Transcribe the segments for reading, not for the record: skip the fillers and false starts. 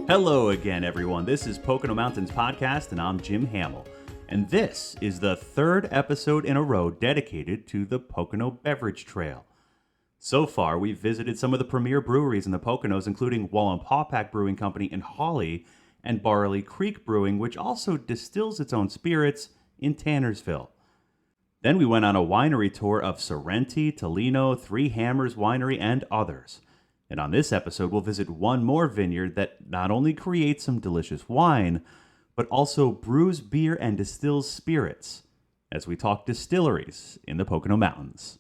Hello again, everyone. This is Pocono Mountains Podcast, and I'm Jim Hamill. And this is the third episode in a row dedicated to the Pocono Beverage Trail. So far, we've visited some of the premier breweries in the Poconos, including Wallenpaupack Brewing Company in Hawley and Barley Creek Brewing, which also distills its own spirits in Tannersville. Then we went on a winery tour of Sorrenti, Tolino, Three Hammers Winery, and others. And on this episode, we'll visit one more vineyard that not only creates some delicious wine, but also brews beer and distills spirits, as we talk distilleries in the Pocono Mountains.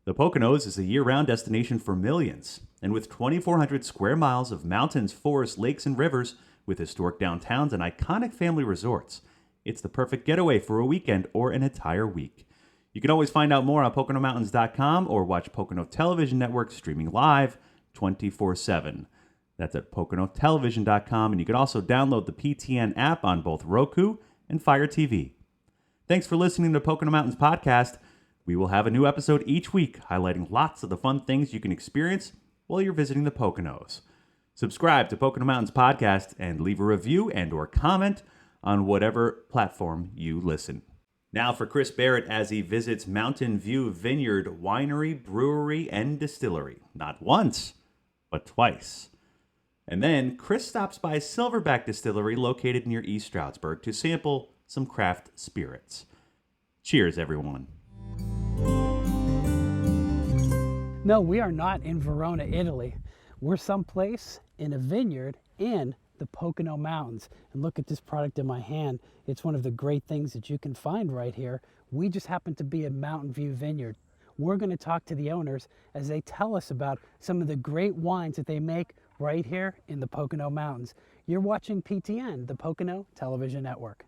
The Poconos is a year-round destination for millions, and with 2,400 square miles of mountains, forests, lakes, and rivers, with historic downtowns and iconic family resorts, it's the perfect getaway for a weekend or an entire week. You can always find out more on PoconoMountains.com or watch Pocono Television Network streaming live 24/7. That's at PoconoTelevision.com, and you can also download the PTN app on both Roku and Fire TV. Thanks for listening to Pocono Mountains Podcast. We will have a new episode each week highlighting lots of the fun things you can experience while you're visiting the Poconos. Subscribe to Pocono Mountains Podcast and leave a review and or comment on whatever platform you listen. Now for Chris Barrett as he visits Mountain View Vineyard Winery, Brewery, and Distillery. Not once, but twice. And then Chris stops by Silverback Distillery located near East Stroudsburg to sample some craft spirits. Cheers, everyone. No, we are not in Verona, Italy. We're someplace in a vineyard in the Pocono Mountains. And look at this product in my hand. It's one of the great things that you can find right here. We just happen to be at Mountain View Vineyard. We're going to talk to the owners as they tell us about some of the great wines that they make right here in the Pocono Mountains. You're watching PTN, the Pocono Television Network.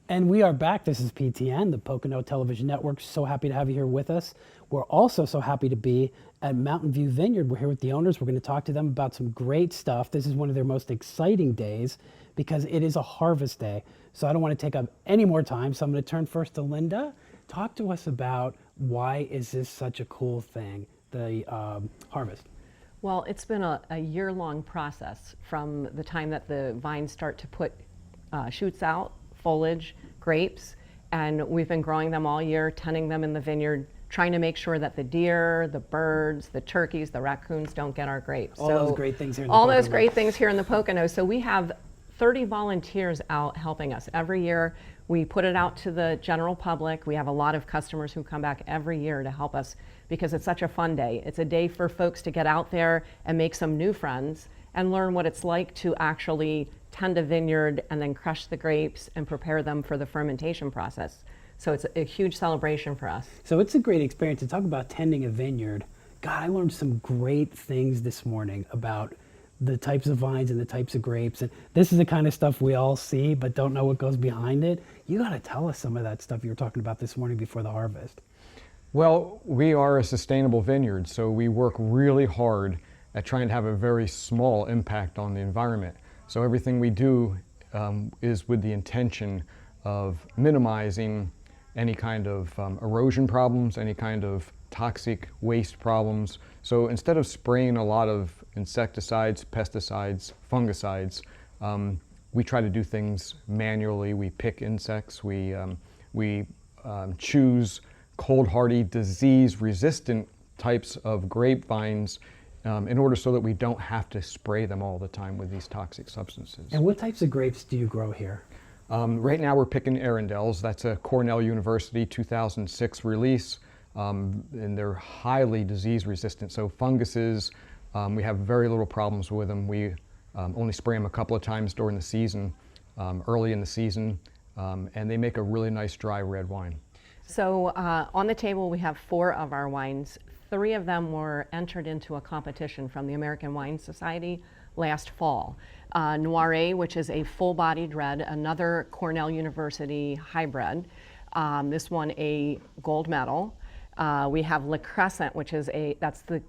And we are back. This is PTN, the Pocono Television Network. So happy to have you here with us. We're also so happy to be at Mountain View Vineyard. We're here with the owners. We're going to talk to them about some great stuff. This is one of their most exciting days because it is a harvest day. So I don't want to take up any more time. So I'm going to turn first to Linda. Talk to us about why is this such a cool thing, the harvest? Well, it's been a year-long process from the time that the vines start to put shoots out, foliage, grapes, and we've been growing them all year, tending them in the vineyard, trying to make sure that the deer, the birds, the turkeys, the raccoons don't get our grapes. All those great things here in the All those great things here in the Poconos. So we have 30 volunteers out helping us. Every year we put it out to the general public. We have a lot of customers who come back every year to help us because it's such a fun day. It's a day for folks to get out there and make some new friends and learn what it's like to actually tend a vineyard and then crush the grapes and prepare them for the fermentation process. So it's a huge celebration for us. So it's a great experience to talk about tending a vineyard. God, I learned some great things this morning about the types of vines and the types of grapes. And this is the kind of stuff we all see, but don't know what goes behind it. You got to tell us some of that stuff you were talking about this morning before the harvest. Well, we are a sustainable vineyard, so we work really hard at trying to have a very small impact on the environment. So everything we do is with the intention of minimizing any kind of erosion problems, any kind of toxic waste problems. So instead of spraying a lot of insecticides, pesticides, fungicides, we try to do things manually. We pick insects, we choose cold hardy, disease resistant types of grapevines in order so that we don't have to spray them all the time with these toxic substances. And what types of grapes do you grow here? Right now we're picking Arundels. That's a Cornell University 2006 release, and they're highly disease resistant. So funguses, we have very little problems with them. We only spray them a couple of times during the season, early in the season, and they make a really nice dry red wine. So on the table we have 4 of our wines. 3 of them were entered into a competition from the American Wine Society last fall. Noire, which is a full-bodied red, another Cornell University hybrid. This one a gold medal. We have Le Crescent, which is that's the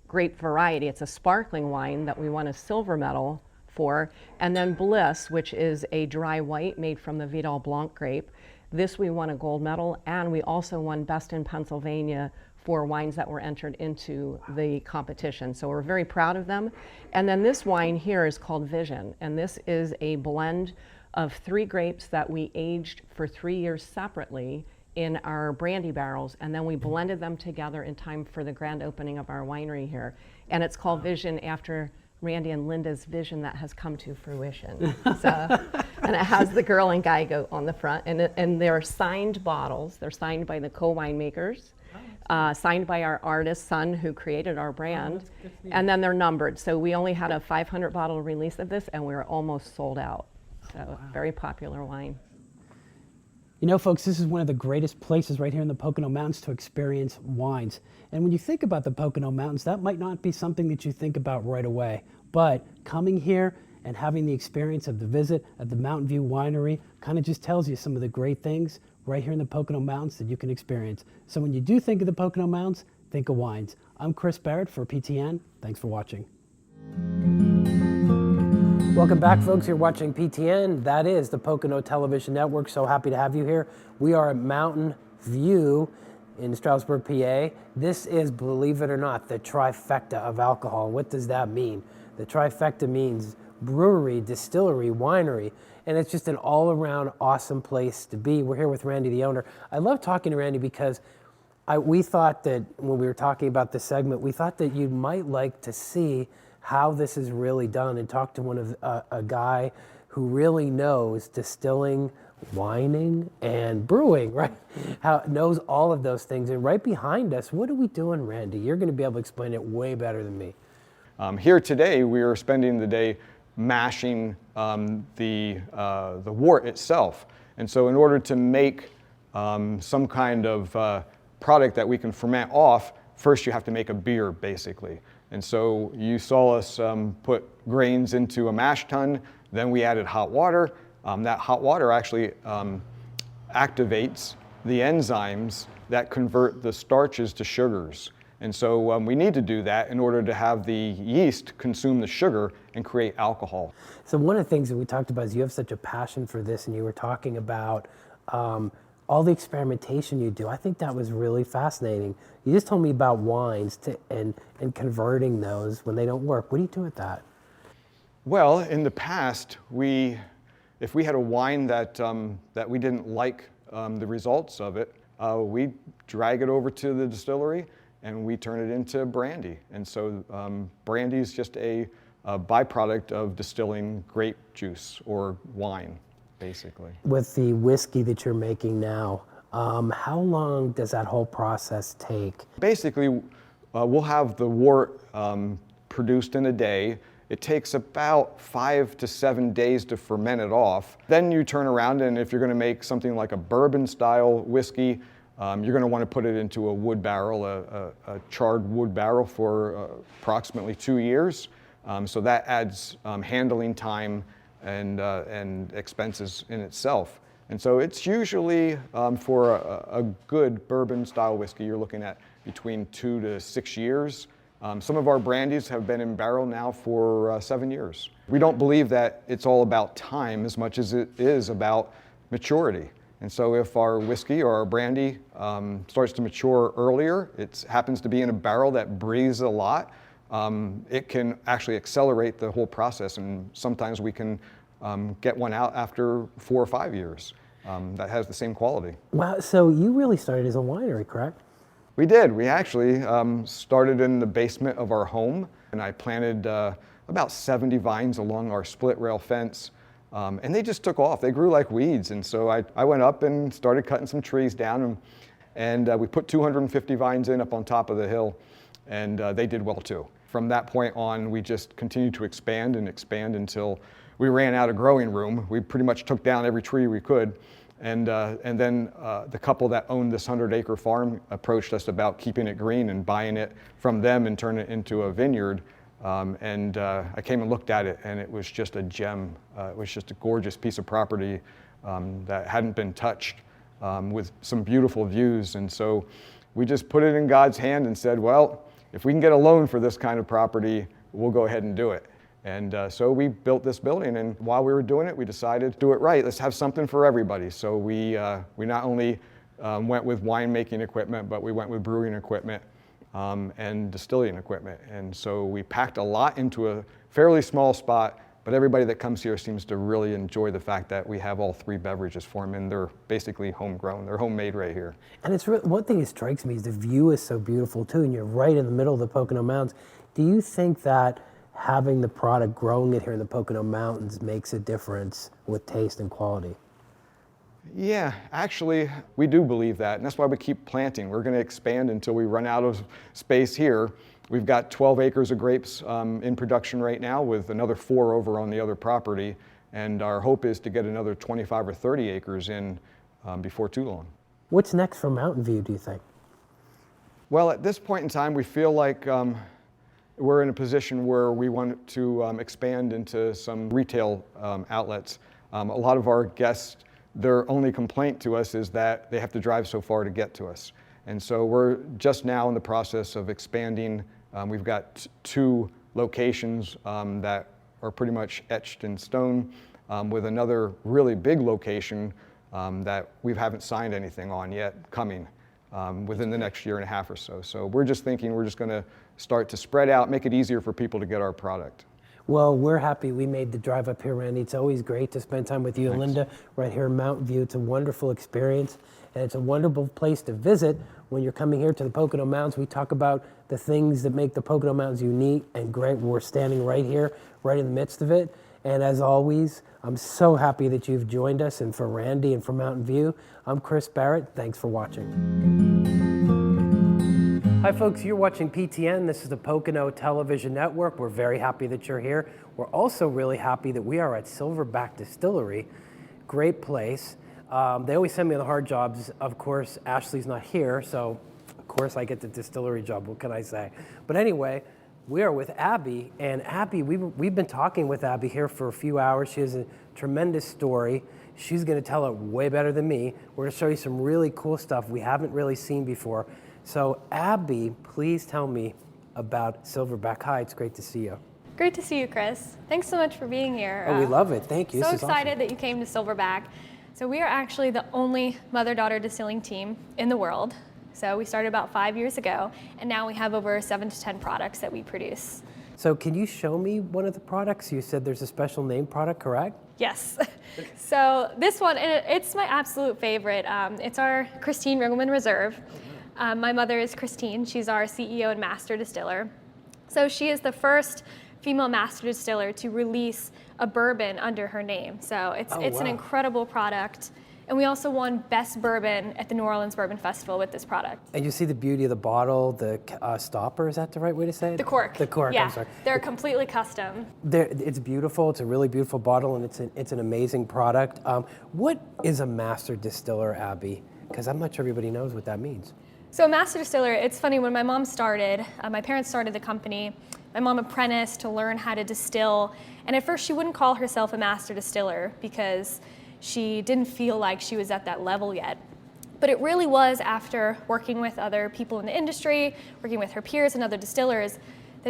grape variety. It's a sparkling wine that we won a silver medal for. And then Bliss, which is a dry white made from the Vidal Blanc grape. This we won a gold medal, and we also won Best in Pennsylvania for wines that were entered into the competition. So we're very proud of them. And then this wine here is called Vision, and this is a blend of 3 grapes that we aged for 3 years separately in our brandy barrels, and then we blended them together in time for the grand opening of our winery here. And it's called Vision after Randy and Linda's vision that has come to fruition. So, and it has the girl and guy goat on the front, and they're signed bottles. They're signed by the co-winemakers, signed by our artist son who created our brand, and then they're numbered. So we only had a 500 bottle release of this, and we were almost sold out. So very popular wine. You know, folks, this is one of the greatest places right here in the Pocono Mountains to experience wines. And when you think about the Pocono Mountains, that might not be something that you think about right away. But coming here and having the experience of the visit at the Mountain View Winery kind of just tells you some of the great things right here in the Pocono Mountains that you can experience. So when you do think of the Pocono Mountains, think of wines. I'm Chris Barrett for PTN. Thanks for watching. Welcome back, folks. You're watching PTN. That is the Pocono Television Network. So happy to have you here. We are at Mountain View in Stroudsburg, PA. This is, believe it or not, the trifecta of alcohol. What does that mean? The trifecta means brewery, distillery, winery, and it's just an all-around awesome place to be. We're here with Randy, the owner. I love talking to Randy because we thought that when we were talking about this segment, we thought that you might like to see how this is really done and talk to one of a guy who really knows distilling, wining, and brewing, right? How knows all of those things. And right behind us, what are we doing, Randy? You're going to be able to explain it way better than me. Here today, we are spending the day mashing the wort itself. And so in order to make some kind of product that we can ferment off, first you have to make a beer, basically. And so you saw us put grains into a mash tun, then we added hot water. That hot water actually activates the enzymes that convert the starches to sugars. And so we need to do that in order to have the yeast consume the sugar and create alcohol. So one of the things that we talked about is you have such a passion for this, and you were talking about all the experimentation you do. I think that was really fascinating. You just told me about wines and converting those when they don't work. What do you do with that? Well, in the past, if we had a wine that we didn't like the results of it, we drag it over to the distillery and we turn it into brandy. And so brandy is just a byproduct of distilling grape juice or wine, basically. With the whiskey that you're making now, how long does that whole process take? Basically, we'll have the wort produced in a day. It takes about 5 to 7 days to ferment it off. Then you turn around, and if you're going to make something like a bourbon-style whiskey, you're going to want to put it into a wood barrel, a charred wood barrel for approximately 2 years. So that adds handling time and expenses in itself. And so it's usually for a good bourbon-style whiskey, you're looking at between 2 to 6 years. Some of our brandies have been in barrel now for 7 years. We don't believe that it's all about time as much as it is about maturity. And so if our whiskey or our brandy starts to mature earlier, it happens to be in a barrel that breathes a lot, it can actually accelerate the whole process. And sometimes we can get one out after 4 or 5 years that has the same quality. Wow, so you really started as a winery, correct? We did. We actually started in the basement of our home, and I planted about 70 vines along our split rail fence, and they just took off. They grew like weeds, and so I went up and started cutting some trees down, and we put 250 vines in up on top of the hill, and they did well too. From that point on, we just continued to expand and expand until we ran out of growing room. We pretty much took down every tree we could. And then the couple that owned this 100-acre farm approached us about keeping it green and buying it from them and turning it into a vineyard. I came and looked at it, and it was just a gem. It was just a gorgeous piece of property that hadn't been touched, with some beautiful views. And so we just put it in God's hand and said, well, if we can get a loan for this kind of property, we'll go ahead and do it. And so we built this building, and while we were doing it, we decided to do it right. Let's have something for everybody. So we not only went with winemaking equipment, but we went with brewing equipment and distilling equipment. And so we packed a lot into a fairly small spot, but everybody that comes here seems to really enjoy the fact that we have all three beverages for them, and they're basically homegrown. They're homemade right here. And it's one thing that strikes me is the view is so beautiful too, and you're right in the middle of the Pocono Mountains. Do you think that having the product, growing it here in the Pocono Mountains, makes a difference with taste and quality? Yeah, actually, we do believe that, and that's why we keep planting. We're going to expand until we run out of space here. We've got 12 acres of grapes in production right now, with another 4 over on the other property, and our hope is to get another 25 or 30 acres in before too long. What's next for Mountain View, do you think? Well, at this point in time, we feel like we're in a position where we want to expand into some retail outlets. A lot of our guests, their only complaint to us is that they have to drive so far to get to us. And so we're just now in the process of expanding. We've got 2 locations that are pretty much etched in stone, with another really big location that we haven't signed anything on yet coming within the next year and a half or so. So we're just thinking we're just going to start to spread out, make it easier for people to get our product. Well, we're happy we made the drive up here, Randy. It's always great to spend time with you and Linda right here in Mountain View. It's a wonderful experience, and it's a wonderful place to visit when you're coming here to the Pocono Mountains. We talk about the things that make the Pocono Mountains unique and great. We're standing right here, right in the midst of it. And as always, I'm so happy that you've joined us. And for Randy and for Mountain View, I'm Chris Barrett. Thanks for watching. Hi folks, you're watching PTN. This is the Pocono Television Network. We're very happy that you're here. We're also really happy that we are at Silverback Distillery. Great place. They always send me the hard jobs. Of course, Ashley's not here, so of course I get the distillery job. What can I say? But anyway, we are with Abby, and Abby, we've been talking with Abby here for a few hours. She has a tremendous story. She's going to tell it way better than me. We're going to show you some really cool stuff we haven't really seen before. So Abby, please tell me about Silverback. Hi, it's great to see you. Great to see you, Chris. Thanks so much for being here. Oh, we love it. Thank you. So this excited awesome. that you came to Silverback. So we are actually the only mother-daughter distilling team in the world. So we started about 5 years ago, and now we have over 7 to 10 products that we produce. So can you show me one of the products? You said there's a special name product, correct? Yes. So this one, it's my absolute favorite. It's our Christine Ringelmann Reserve. My mother is Christine. She's our CEO and master distiller. So she is the first female master distiller to release a bourbon under her name. So it's an incredible product. And we also won Best Bourbon at the New Orleans Bourbon Festival with this product. And you see the beauty of the bottle, the stopper, is that the right way to say it? The cork. The cork, yeah. I'm sorry. They're completely custom. It's beautiful. It's a really beautiful bottle, and it's an amazing product. What is a master distiller, Abby? Because I'm not sure everybody knows what that means. So a master distiller, it's funny, when my mom started, my parents started the company, my mom apprenticed to learn how to distill, and at first she wouldn't call herself a master distiller because she didn't feel like she was at that level yet. But it really was after working with other people in the industry, working with her peers and other distillers, that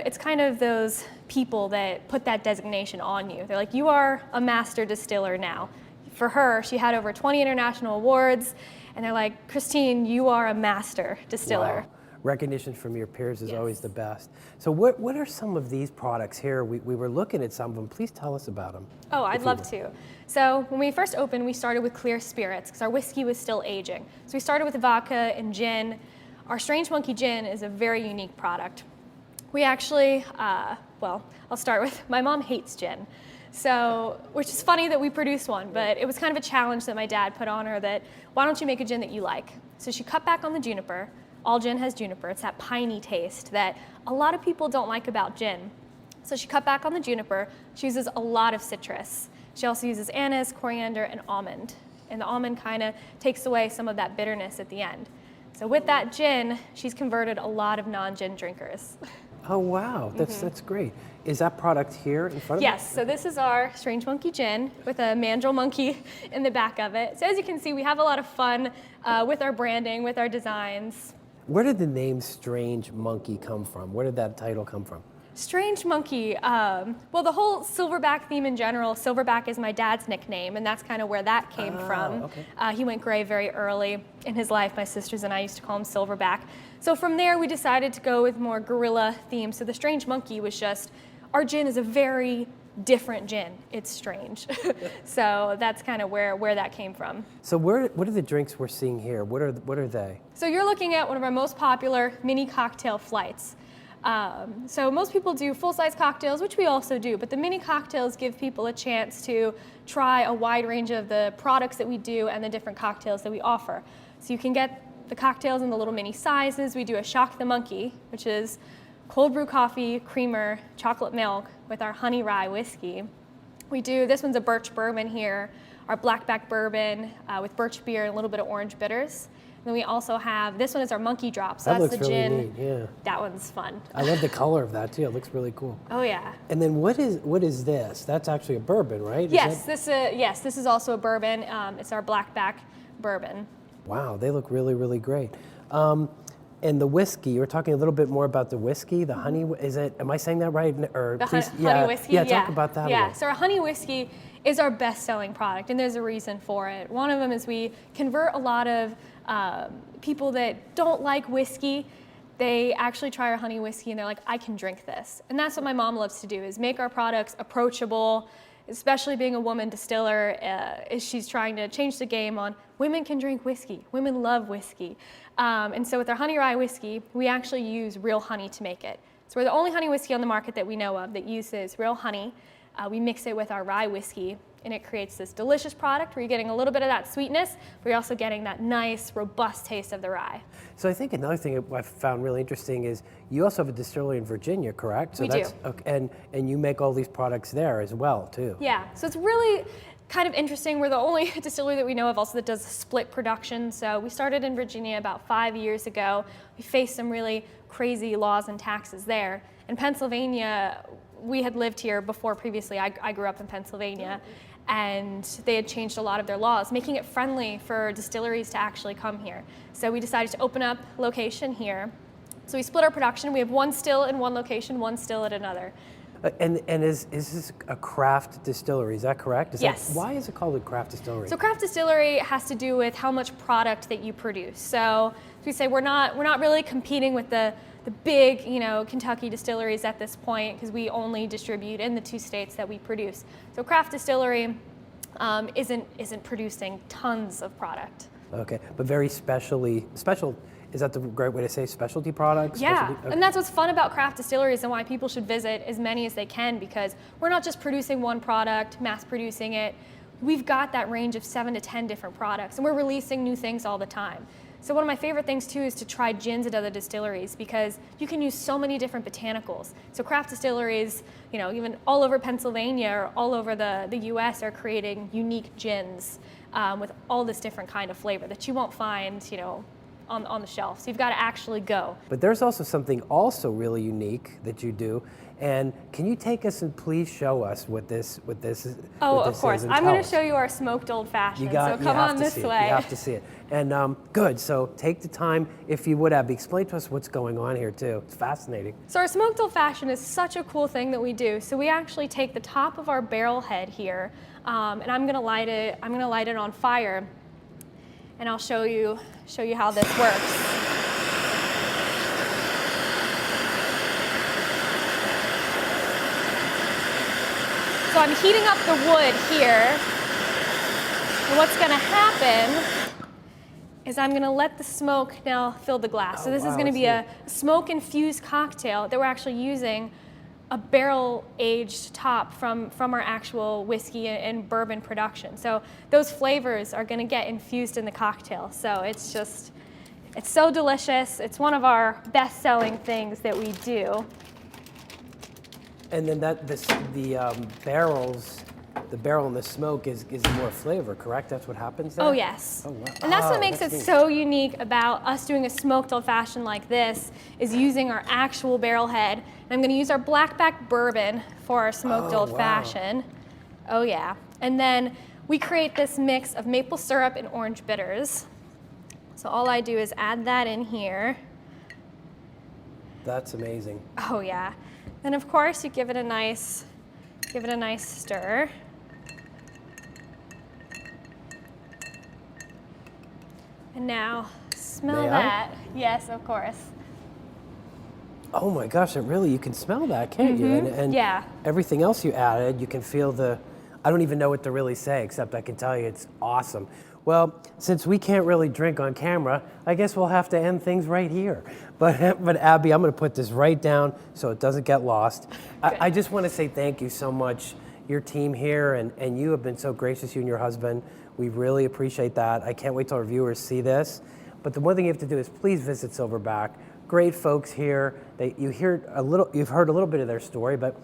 it's kind of those people that put that designation on you. They're like, you are a master distiller now. For her, she had over 20 international awards, and they're like, Christine, you are a master distiller. Wow. Recognition from your peers is Yes. always the best. So what are some of these products here? We were looking at some of them. Please tell us about them. Oh, I'd love to. So when we first opened, we started with clear spirits because our whiskey was still aging. So we started with vodka and gin. Our Strange Monkey Gin is a very unique product. We actually, well, I'll start with, my mom hates gin. So, which is funny that we produced one, but it was kind of a challenge that my dad put on her that, why don't you make a gin that you like? So she cut back on the juniper. All gin has juniper. It's that piney taste that a lot of people don't like about gin. So she cut back on the juniper. She uses a lot of citrus. She also uses anise, coriander, and almond. And the almond kind of takes away some of that bitterness at the end. So with that gin, she's converted a lot of non-gin drinkers. Oh, wow. That's great. Is that product here in front of us? Yes, so this is our Strange Monkey Gin with a mandrill monkey in the back of it. So as you can see, we have a lot of fun with our branding, with our designs. Where did the name Strange Monkey come from? Where did that title come from? Strange monkey. Well, the whole silverback theme in general, silverback is my dad's nickname, and that's kind of where that came from. Okay. He went gray very early in his life. My sisters and I used to call him silverback. So from there, we decided to go with more gorilla theme. So the strange monkey was just, our gin is a very different gin. It's strange. So that's kind of where that came from. So what are the drinks we're seeing here? What are they? So you're looking at one of our most popular mini cocktail flights. So most people do full-size cocktails, which we also do, but the mini cocktails give people a chance to try a wide range of the products that we do and the different cocktails that we offer. So you can get the cocktails in the little mini sizes. We do a Shock the Monkey, which is cold brew coffee, creamer, chocolate milk with our honey rye whiskey. We do, this one's a birch bourbon here, our blackback bourbon with birch beer and a little bit of orange bitters. Then we also have, this one is our monkey drop. So That that's looks the really gin. neat, yeah. That one's fun. I love the color of that too. It looks really cool. Oh yeah. And then what is this? That's actually a bourbon, right? Yes, this is also a bourbon. It's our blackback bourbon. Wow, they look really, really great. And the whiskey, you were talking a little bit more about the whiskey, the honey, am I saying that right? Or The please, honey whiskey. Yeah, talk about that a Yeah, little. so our honey whiskey is our best-selling product, and there's a reason for it. One of them is we convert a lot of people that don't like whiskey. They actually try our honey whiskey and they're like, I can drink this. And that's what my mom loves to do, is make our products approachable, especially being a woman distiller. She's trying to change the game on women can drink whiskey. Women love whiskey. And so with our honey rye whiskey, we actually use real honey to make it. So we're the only honey whiskey on the market that we know of that uses real honey. We mix it with our rye whiskey, and it creates this delicious product where you're getting a little bit of that sweetness, but you're also getting that nice, robust taste of the rye. So I think another thing I found really interesting is you also have a distillery in Virginia, correct? So We do. Okay, and you make all these products there as well, too. Yeah, so it's really kind of interesting. We're the only distillery that we know of also that does split production. So we started in Virginia about 5 years ago. We faced some really crazy laws and taxes there. In Pennsylvania, we had lived here before previously. I grew up in Pennsylvania. And they had changed a lot of their laws, making it friendly for distilleries to actually come here. So we decided to open up location here. So we split our production. We have one still in one location, one still at another. And is this a craft distillery? Is that correct? Yes. Why is it called a craft distillery? So craft distillery has to do with how much product that you produce. So we say we're not really competing with the big, Kentucky distilleries at this point, because we only distribute in the 2 states that we produce. So craft distillery isn't producing tons of product. Okay, but very special. Is that the right way to say specialty products? Yeah, Specialty? Okay. and that's what's fun about craft distilleries and why people should visit as many as they can, because we're not just producing one product, mass producing it. We've got that range of 7 to 10 different products, and we're releasing new things all the time. So one of my favorite things too is to try gins at other distilleries, because you can use so many different botanicals. So craft distilleries, even all over Pennsylvania or all over the US are creating unique gins with all this different kind of flavor that you won't find, on the shelf. So you've got to actually go. But there's also something also really unique that you do. And can you take us and please show us what this is? Oh, what of this course. is and I'm tell going to us? show you our smoked old fashioned. So you come have on to this see way. It. You have to see it. And good. So take the time, if you would, Abby. Explain to us what's going on here too. It's fascinating. So our smoked old fashioned is such a cool thing that we do. So we actually take the top of our barrel head here, and I'm going to light it. I'm going to light it on fire, and I'll show you how this works. So I'm heating up the wood here, and what's going to happen is I'm going to let the smoke now fill the glass. So this is going to be a smoke-infused cocktail that we're actually using a barrel-aged top from our actual whiskey and bourbon production. So those flavors are going to get infused in the cocktail. So it's so delicious. It's one of our best-selling things that we do. And then the barrel and the smoke is more flavor, correct? That's what happens there? Oh, yes. Oh, wow. And that's what makes it neat. so unique about us doing a smoked old fashioned like this, is using our actual barrel head. And I'm going to use our blackback bourbon for our smoked old wow. fashioned. Oh, yeah. And then we create this mix of maple syrup and orange bitters. So all I do is add that in here. That's amazing. Oh yeah. Then of course you give it a nice stir. And now smell May I? that. Yes, of course. Oh my gosh, you can smell that, can't you? And Yeah. everything else you added, you can feel I don't even know what to really say, except I can tell you it's awesome. Well, since we can't really drink on camera, I guess we'll have to end things right here. But Abby, I'm gonna put this right down so it doesn't get lost. I just wanna say thank you so much. Your team here and you have been so gracious, you and your husband. We really appreciate that. I can't wait till our viewers see this. But the one thing you have to do is please visit Silverback. Great folks here. You've heard a little bit of their story, but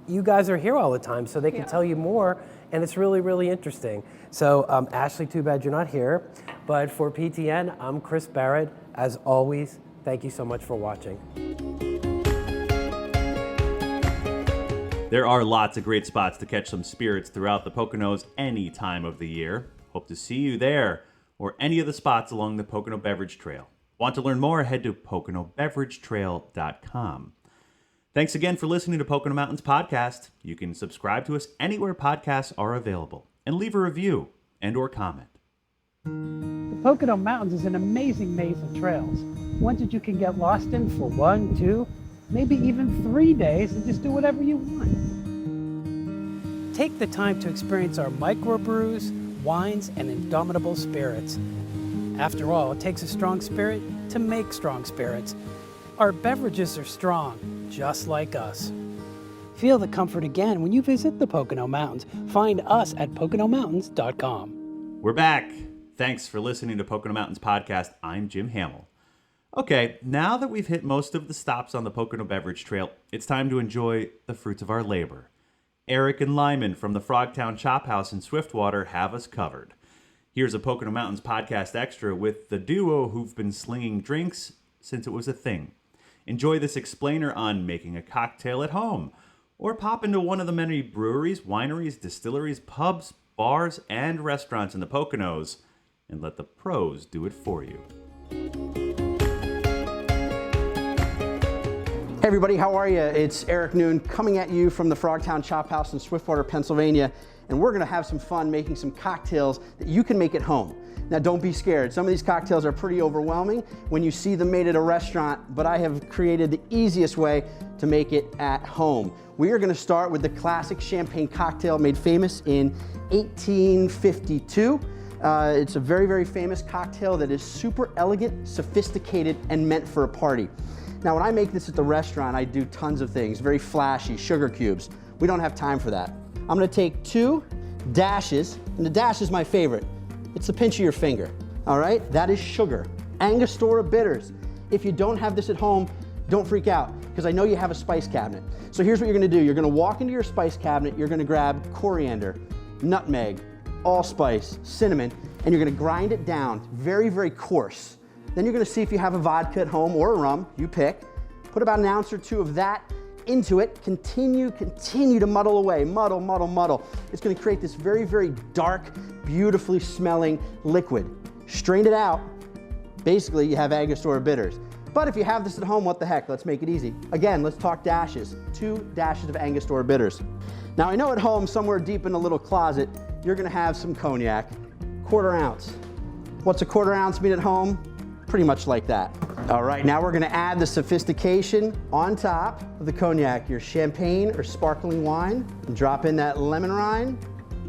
you guys are here all the time, so they can tell you more, and it's really, really interesting. So, Ashley, too bad you're not here, but for PTN, I'm Chris Barrett. As always, thank you so much for watching. There are lots of great spots to catch some spirits throughout the Poconos any time of the year. Hope to see you there or any of the spots along the Pocono Beverage Trail. Want to learn more? Head to PoconoBeverageTrail.com. Thanks again for listening to Pocono Mountains Podcast. You can subscribe to us anywhere podcasts are available and leave a review and or comment. The Pocono Mountains is an amazing maze of trails, ones that you can get lost in for 1, 2, maybe even 3 days and just do whatever you want. Take the time to experience our microbrews, wines, and indomitable spirits. After all, it takes a strong spirit to make strong spirits. Our beverages are strong, just like us. Feel the comfort again when you visit the Pocono Mountains. Find us at PoconoMountains.com. We're back. Thanks for listening to Pocono Mountains Podcast. I'm Jim Hamill. Okay, now that we've hit most of the stops on the Pocono Beverage Trail, it's time to enjoy the fruits of our labor. Eric and Lyman from the Frogtown Chop House in Swiftwater have us covered. Here's a Pocono Mountains Podcast Extra with the duo who've been slinging drinks since it was a thing. Enjoy this explainer on making a cocktail at home, or pop into one of the many breweries, wineries, distilleries, pubs, bars, and restaurants in the Poconos, and let the pros do it for you. Hey everybody, how are you? It's Eric Noon coming at you from the Frogtown Chop House in Swiftwater, Pennsylvania, and we're gonna have some fun making some cocktails that you can make at home. Now don't be scared. Some of these cocktails are pretty overwhelming when you see them made at a restaurant, but I have created the easiest way to make it at home. We are gonna start with the classic champagne cocktail made famous in 1852. It's a very, very famous cocktail that is super elegant, sophisticated, and meant for a party. Now, when I make this at the restaurant, I do tons of things, very flashy, sugar cubes. We don't have time for that. I'm gonna take 2 dashes, and the dash is my favorite. It's the pinch of your finger, all right? That is sugar. Angostura bitters. If you don't have this at home, don't freak out, because I know you have a spice cabinet. So here's what you're gonna do. You're gonna walk into your spice cabinet, you're gonna grab coriander, nutmeg, allspice, cinnamon, and you're gonna grind it down very, very coarse. Then you're gonna see if you have a vodka at home or a rum, you pick. Put about an ounce or 2 of that into it. Continue to muddle away, muddle, muddle, muddle. It's gonna create this very, very dark, beautifully smelling liquid. Strain it out. Basically, you have Angostura bitters. But if you have this at home, what the heck? Let's make it easy. Again, let's talk dashes. 2 dashes of Angostura bitters. Now, I know at home, somewhere deep in a little closet, you're gonna have some cognac, 1/4 ounce. What's a 1/4 ounce mean at home? Pretty much like that. All right, now we're gonna add the sophistication on top of the cognac, your champagne or sparkling wine, and drop in that lemon rind,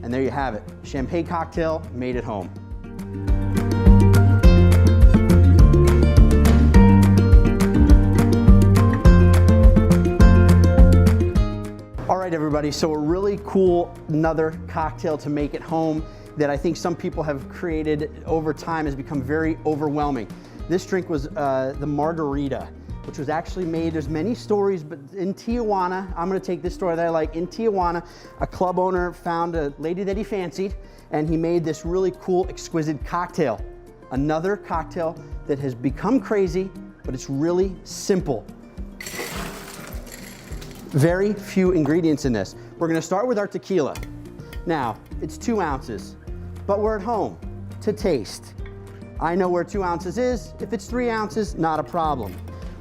and there you have it. Champagne cocktail made at home. All right, everybody, so a really cool another cocktail to make at home that I think some people have created over time has become very overwhelming. This drink was the margarita, which was actually made, there's many stories, but in Tijuana, I'm gonna take this story that I like. In Tijuana, a club owner found a lady that he fancied, and he made this really cool, exquisite cocktail. Another cocktail that has become crazy, but it's really simple. Very few ingredients in this. We're gonna start with our tequila. Now, it's 2 ounces, but we're at home to taste. I know where 2 ounces is. If it's 3 ounces, not a problem.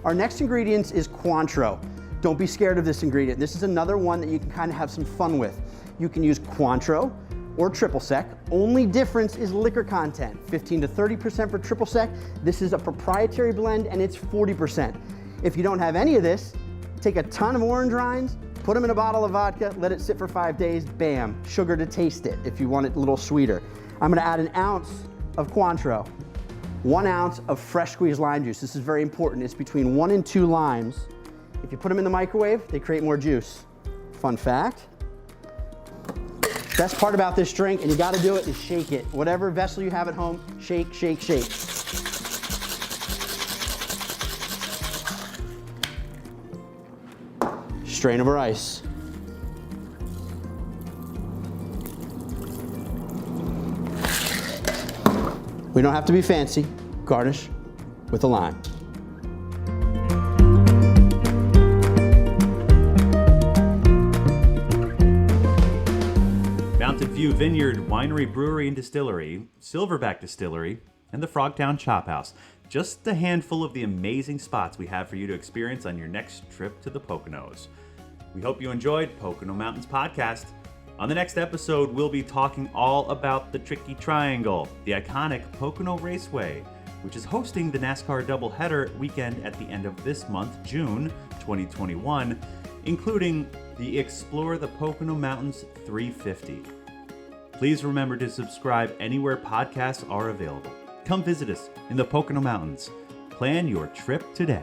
Our next ingredient is Cointreau. Don't be scared of this ingredient. This is another one that you can kind of have some fun with. You can use Cointreau or triple sec. Only difference is liquor content, 15 to 30% for triple sec. This is a proprietary blend and it's 40%. If you don't have any of this, take a ton of orange rinds, put them in a bottle of vodka, let it sit for 5 days, bam, sugar to taste it if you want it a little sweeter. I'm gonna add an ounce of Cointreau, 1 ounce of fresh squeezed lime juice. This is very important. It's between 1 and 2 limes. If you put them in the microwave, they create more juice. Fun fact. Best part about this drink, and you gotta do it, is shake it. Whatever vessel you have at home, shake, shake, shake. Strain over ice. We don't have to be fancy. Garnish with a lime. Mountain View Vineyard, Winery, Brewery, and Distillery, Silverback Distillery, and the Frogtown Chop House. Just a handful of the amazing spots we have for you to experience on your next trip to the Poconos. We hope you enjoyed Pocono Mountains Podcast. On the next episode, we'll be talking all about the Tricky Triangle, the iconic Pocono Raceway, which is hosting the NASCAR doubleheader weekend at the end of this month, June 2021, including the Explore the Pocono Mountains 350. Please remember to subscribe anywhere podcasts are available. Come visit us in the Pocono Mountains. Plan your trip today.